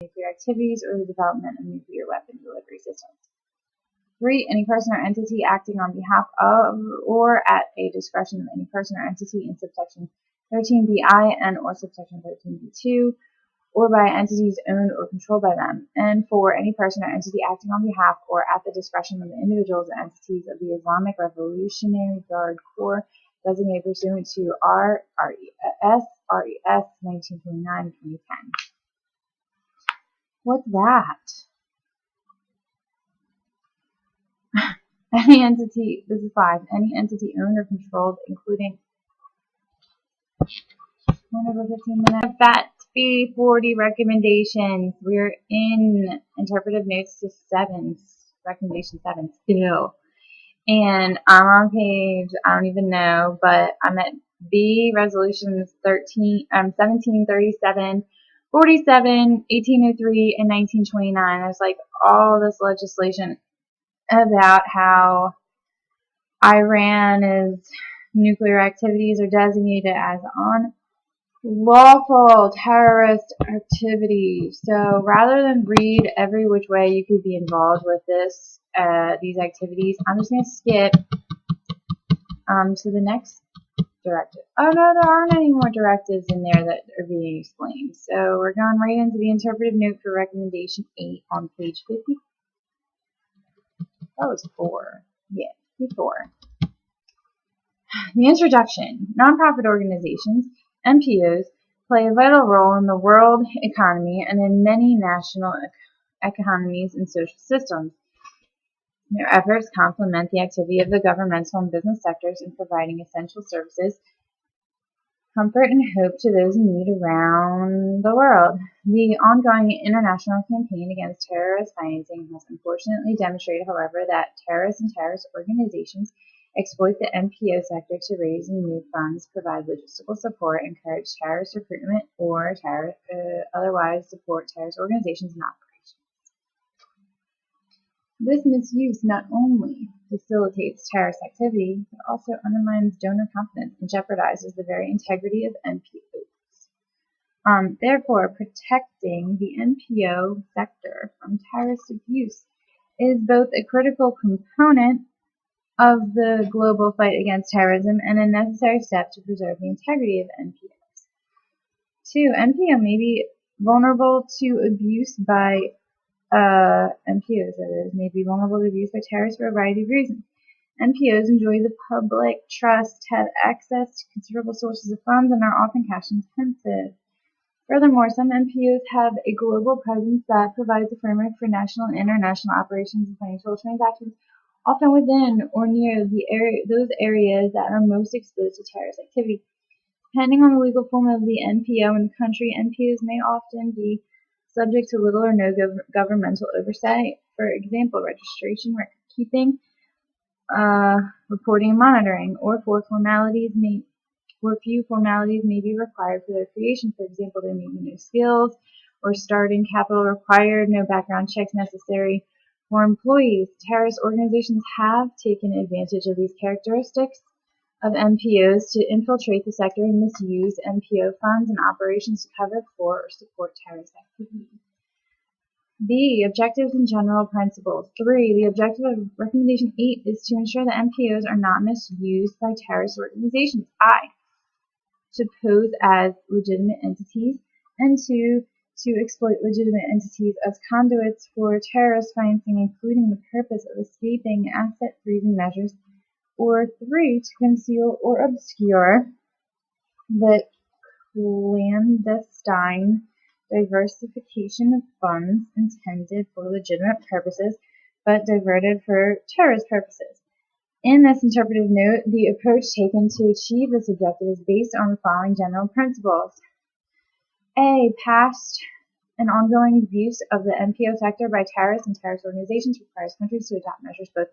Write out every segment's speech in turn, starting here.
nuclear activities or the development of nuclear weapon delivery systems. 3. Any person or entity acting on behalf of or at a discretion of any person or entity in subsection 13bi and or subsection 13b2, or by entities owned or controlled by them. And 4. Any person or entity acting on behalf or at the discretion of the individuals or entities of the Islamic Revolutionary Guard Corps designated pursuant to RES 1929-2010. What's that? Any entity, this is 5, any entity owned or controlled, including 1 over 15 minutes. FATF 40 recommendations. We're in interpretive notes to 7, recommendation 7 still. And I'm on page, I don't even know, but I'm at B, resolutions 1737, 47, 1803, and 1929. There's like all this legislation about how Iran's nuclear activities are designated as unlawful terrorist activity. So rather than read every which way you could be involved with these activities, I'm just going to skip to the next directive. Oh no, there aren't any more directives in there that are being explained. So we're going right into the interpretive note for recommendation 8 on page 50. That was 4. Yeah, 54. The introduction. Nonprofit organizations, NPOs, play a vital role in the world economy and in many national economies and social systems. Their efforts complement the activity of the governmental and business sectors in providing essential services, comfort, and hope to those in need around the world. The ongoing international campaign against terrorist financing has unfortunately demonstrated, however, that terrorists and terrorist organizations exploit the NPO sector to raise and move funds, provide logistical support, encourage terrorist recruitment, or otherwise support terrorist organizations and operations. This misuse not only facilitates terrorist activity, but also undermines donor confidence and jeopardizes the very integrity of NPOs. Therefore, protecting the NPO sector from terrorist abuse is both a critical component of the global fight against terrorism and a necessary step to preserve the integrity of NPOs. 2. NPO may be vulnerable to abuse by NPOs, that is, may be vulnerable to abuse by terrorists for a variety of reasons. NPOs enjoy the public trust, have access to considerable sources of funds, and are often cash intensive. Furthermore, some NPOs have a global presence that provides a framework for national and international operations and financial transactions, often within or near those areas that are most exposed to terrorist activity. Depending on the legal form of the NPO in the country, NPOs may often be subject to little or no governmental oversight. For example, registration, record-keeping, reporting and monitoring, or few formalities may be required for their creation. For example, there may be no skills or starting capital required, no background checks necessary for employees. Terrorist organizations have taken advantage of these characteristics of NPOs to infiltrate the sector and misuse NPO funds and operations to cover for or support terrorist activity. B. Objectives and general principles. 3. The objective of recommendation 8 is to ensure that NPOs are not misused by terrorist organizations. I. To pose as legitimate entities, and 2. To exploit legitimate entities as conduits for terrorist financing, including the purpose of escaping asset freezing measures, or 3. To conceal or obscure the clandestine diversification of funds intended for legitimate purposes but diverted for terrorist purposes. In this interpretive note, the approach taken to achieve this objective is based on the following general principles. A. Past and ongoing abuse of the NPO sector by terrorists and terrorist organizations requires countries to adopt measures both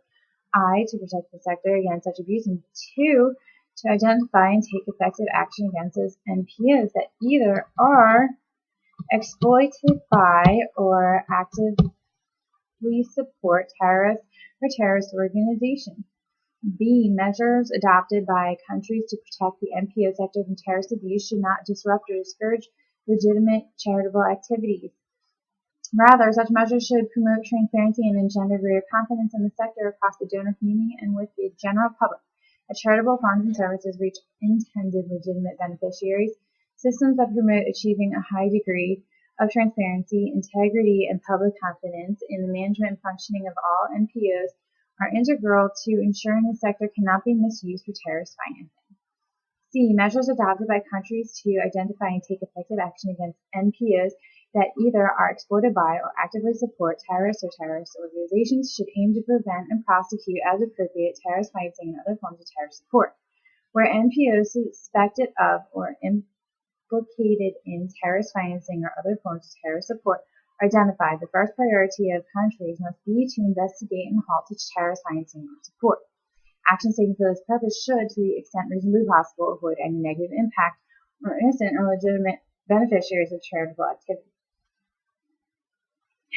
I. To protect the sector against such abuse, and 2. To identify and take effective action against those NPOs that either are exploited by or actively support terrorists or terrorist organizations. B. Measures adopted by countries to protect the NPO sector from terrorist abuse should not disrupt or discourage legitimate charitable activities. Rather, such measures should promote transparency and engender greater confidence in the sector across the donor community and with the general public. As charitable funds and services reach intended legitimate beneficiaries, systems that promote achieving a high degree of transparency, integrity, and public confidence in the management and functioning of all NPOs are integral to ensuring the sector cannot be misused for terrorist financing. C. Measures adopted by countries to identify and take effective action against NPOs that either are exploited by or actively support terrorists or terrorist organizations should aim to prevent and prosecute as appropriate terrorist financing and other forms of terrorist support. Where NPOs suspected of or implicated in terrorist financing or other forms of terrorist support are identified, the first priority of countries must be to investigate and halt such terrorist financing or support. Actions taken for this purpose should, to the extent reasonably possible, avoid any negative impact on innocent or legitimate beneficiaries of charitable activity.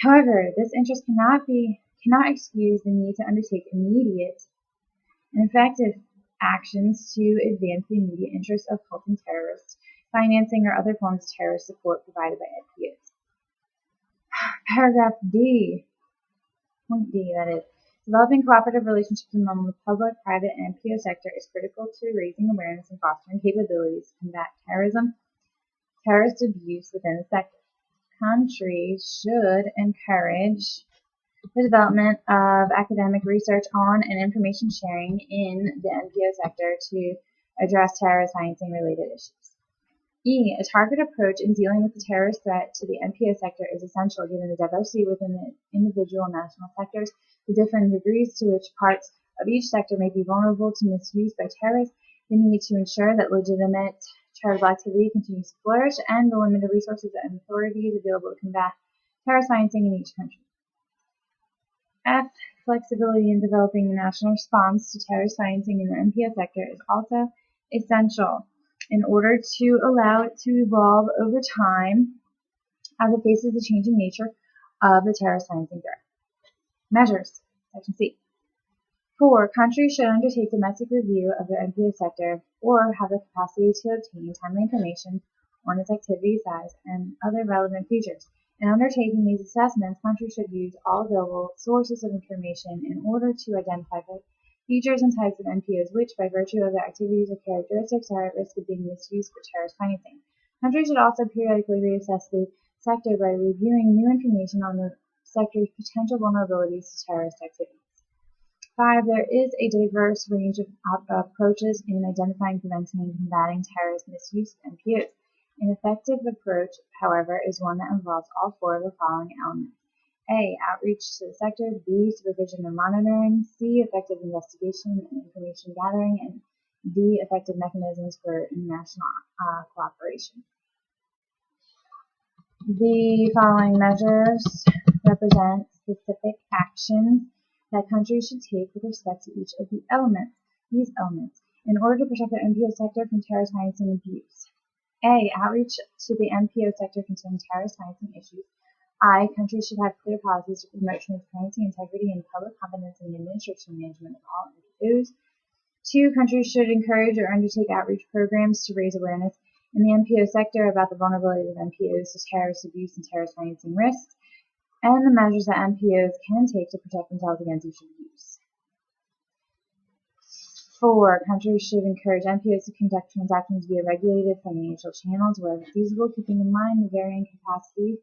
However, this interest cannot excuse the need to undertake immediate and effective actions to advance the immediate interests of halting terrorist financing or other forms of terrorist support provided by NPOs. Paragraph D, point D, that is, developing cooperative relationships among the public, private, and NPO sector is critical to raising awareness and fostering capabilities to combat terrorism, terrorist abuse within the sector. Countries should encourage the development of academic research on and information sharing in the NPO sector to address terrorist financing related issues. E. A targeted approach in dealing with the terrorist threat to the NPO sector is essential given the diversity within the individual national sectors, the different degrees to which parts of each sector may be vulnerable to misuse by terrorists, the need to ensure that legitimate charitable activity continues to flourish, and the limited resources and authorities available to combat terrorist financing in each country. F. Flexibility in developing a national response to terrorist financing in the NPO sector is also essential in order to allow it to evolve over time as it faces the changing nature of the terrorist financing threat. Measures. Section C. 4. Countries should undertake domestic review of their NPO sector or have the capacity to obtain timely information on its activity size and other relevant features. In undertaking these assessments, countries should use all available sources of information in order to identify features and types of NPOs which, by virtue of their activities or characteristics, are at risk of being misused for terrorist financing. Countries should also periodically reassess the sector by reviewing new information on the sector's potential vulnerabilities to terrorist activities. 5. There is a diverse range of approaches in identifying, preventing, and combating terrorist misuse of NPOs. An effective approach, however, is one that involves all 4 of the following elements. A. Outreach to the sector. B. Supervision and monitoring. C. Effective investigation and information gathering. And D. Effective mechanisms for international cooperation. The following measures represent specific actions that countries should take with respect to each of these elements in order to protect their NPO sector from terrorist financing abuse. A. Outreach to the NPO sector concerning terrorist financing issues. I. Countries should have clear policies to promote transparency, integrity, and public confidence in the administration and management of all NPOs. 2. Countries should encourage or undertake outreach programs to raise awareness in the NPO sector about the vulnerability of NPOs to terrorist abuse and terrorist financing risks, and the measures that NPOs can take to protect themselves against each abuse. 4. Countries should encourage NPOs to conduct transactions via regulated financial channels where feasible, keeping in mind the varying capacities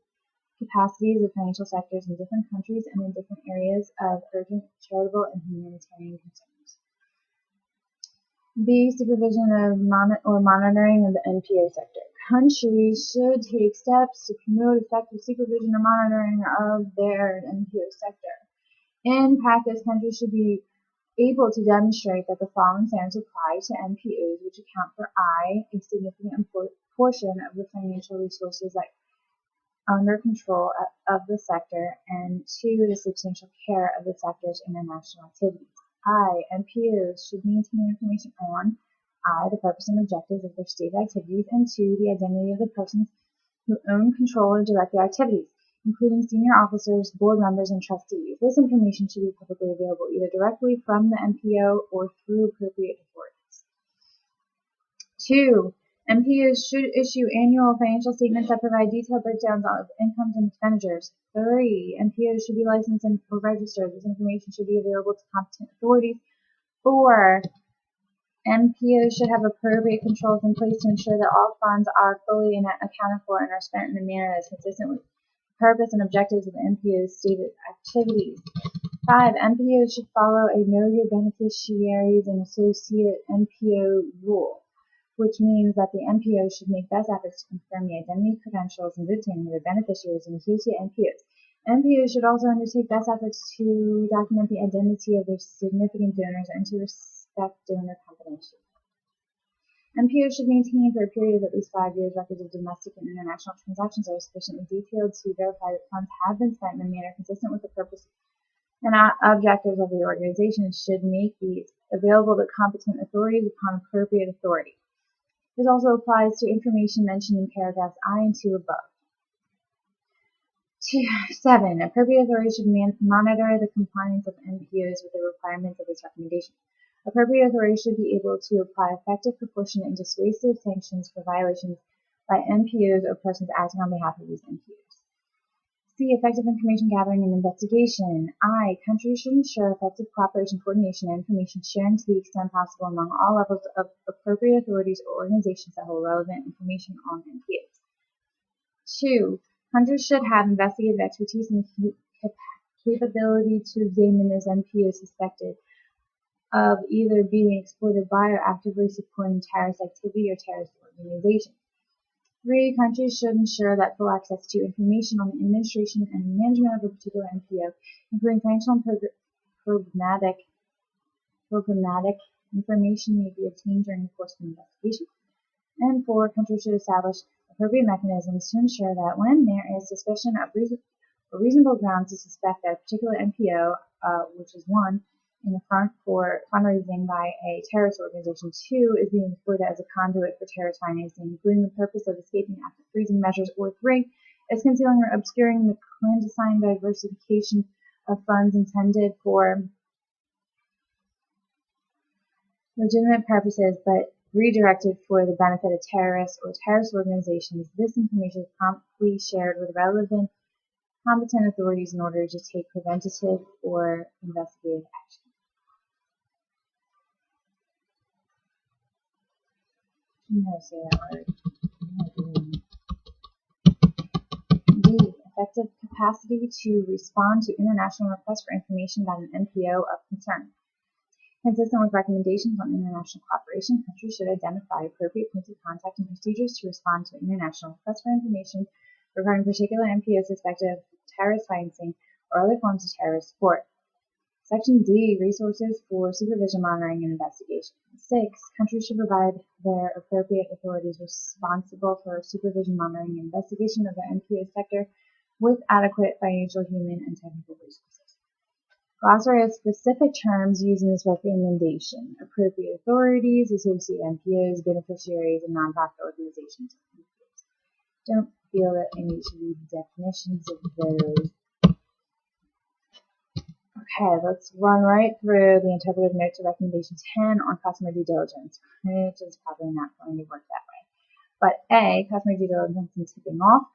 of financial sectors in different countries and in different areas of urgent, charitable, and humanitarian concerns. B. Supervision of monitoring of the NPO sector. Countries should take steps to promote effective supervision or monitoring of their NPO sector. In practice, countries should be able to demonstrate that the following standards apply to NPOs, which account for I. A significant portion of the financial resources that under control of the sector, and 2. The substantial care of the sector's international activities. I. NPOs should maintain information on I. The purpose and objectives of their state activities, and 2. The identity of the persons who own, control, or direct their activities, including senior officers, board members, and trustees. This information should be publicly available either directly from the NPO or through appropriate authorities. 2. MPOs should issue annual financial statements that provide detailed breakdowns of incomes and expenditures. 3. MPOs should be licensed or registered. This information should be available to competent authorities. 4. MPOs should have appropriate controls in place to ensure that all funds are fully accounted for and are spent in a manner that is consistent with the purpose and objectives of the MPO's stated activities. 5. MPOs should follow a Know Your Beneficiaries and Associate MPO rule, which means that the MPO should make best efforts to confirm the identity, credentials, and good standing of their beneficiaries and associate MPOs. MPOs should also undertake best efforts to document the identity of their significant donors and to respect donor confidentiality. MPOs should maintain for a period of at least 5 years records of domestic and international transactions that are sufficiently detailed to verify that funds have been spent in a manner consistent with the purpose and objectives of the organization, and should make these available to competent authorities upon appropriate authority. This also applies to information mentioned in paragraphs I and 2 above. 7. Appropriate authorities should monitor the compliance of MPOs with the requirements of this recommendation. Appropriate authorities should be able to apply effective, proportionate, and dissuasive sanctions for violations by MPOs or persons acting on behalf of these MPOs. C. Effective information gathering and investigation. I. Countries should ensure effective cooperation, coordination, and information sharing to the extent possible among all levels of appropriate authorities or organizations that hold relevant information on MPOs. 2. Countries should have investigative expertise and capability to examine those MPOs suspected of either being exploited by or actively supporting terrorist activity or terrorist organization. 3. Countries should ensure that full access to information on the administration and management of a particular MPO, including financial and programmatic information, may be obtained during the course of the investigation. And 4. Countries should establish appropriate mechanisms to ensure that when there is suspicion of reasonable grounds to suspect that a particular MPO, which is 1, in the front for fundraising by a terrorist organization, 2, is being exploited as a conduit for terrorist financing, including the purpose of escaping after freezing measures, or 3, is concealing or obscuring the clandestine diversification of funds intended for legitimate purposes but redirected for the benefit of terrorists or terrorist organizations. This information is promptly shared with relevant competent authorities in order to take preventative or investigative action. I'm going to say that word. D. Effective capacity to respond to international requests for information about an MPO of concern. Consistent with recommendations on international cooperation, countries should identify appropriate points of contact and procedures to respond to international requests for information regarding particular MPOs suspected of terrorist financing or other forms of terrorist support. Section D. Resources for supervision, monitoring, and investigation. 6. Countries should provide their appropriate authorities responsible for supervision, monitoring, and investigation of the MPO sector with adequate financial, human, and technical resources. Glossary of specific terms used in this recommendation. Appropriate authorities, associate MPOs, beneficiaries, and nonprofit organizations. Don't feel that I need to read the definitions of those. Okay, let's run right through the interpretive note to recommendation 10 on customer due diligence, which is probably not going to work that way. But A, customer due diligence and tipping off.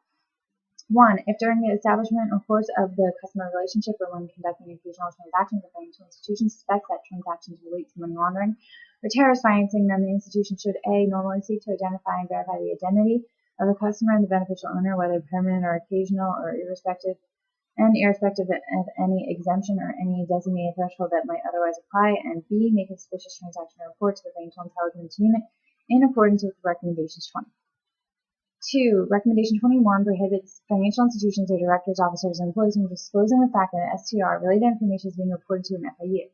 1. If during the establishment or course of the customer relationship or when conducting occasional transactions, the financial institution suspects that transactions relate to money laundering or terrorist financing, then the institution should A. normally seek to identify and verify the identity of the customer and the beneficial owner, whether permanent or occasional or irrespective of any exemption or any designated threshold that might otherwise apply, and B. make a suspicious transaction report to the Financial Intelligence Unit in accordance with Recommendations 20. 2. Recommendation 21 prohibits financial institutions or directors, officers, and employees from disclosing the fact that STR-related information is being reported to an FIU.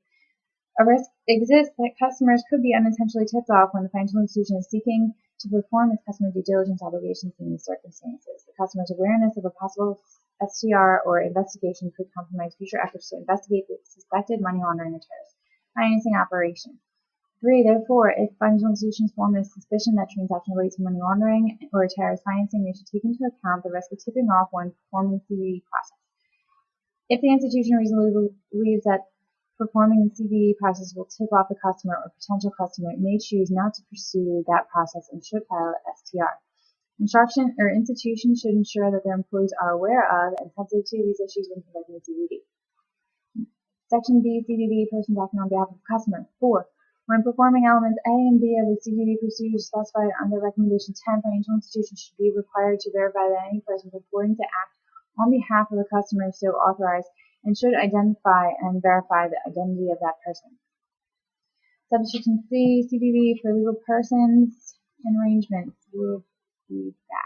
A risk exists that customers could be unintentionally tipped off when the financial institution is seeking to perform its customer due diligence obligations in these circumstances. The customer's awareness of a possible STR or investigation could compromise future efforts to investigate the suspected money laundering or terrorist financing operation. 3. Therefore, if financial institutions form a suspicion that transaction relates to money laundering or terrorist financing, they should take into account the risk of tipping off when performing the process. If the institution reasonably believes that performing the CDD process will tip off the customer or potential customer may choose not to pursue that process and should file an STR. Instruction or institution should ensure that their employees are aware of and sensitive to these issues when conducting CDD. Section B, CDD, persons acting on behalf of the customer. 4. When performing elements A and B of the CDD procedures specified under Recommendation 10, financial institutions should be required to verify that any person purporting to act on behalf of the customer is so authorized and should identify and verify the identity of that person. Subsection C, CDD for legal persons and arrangements would be that.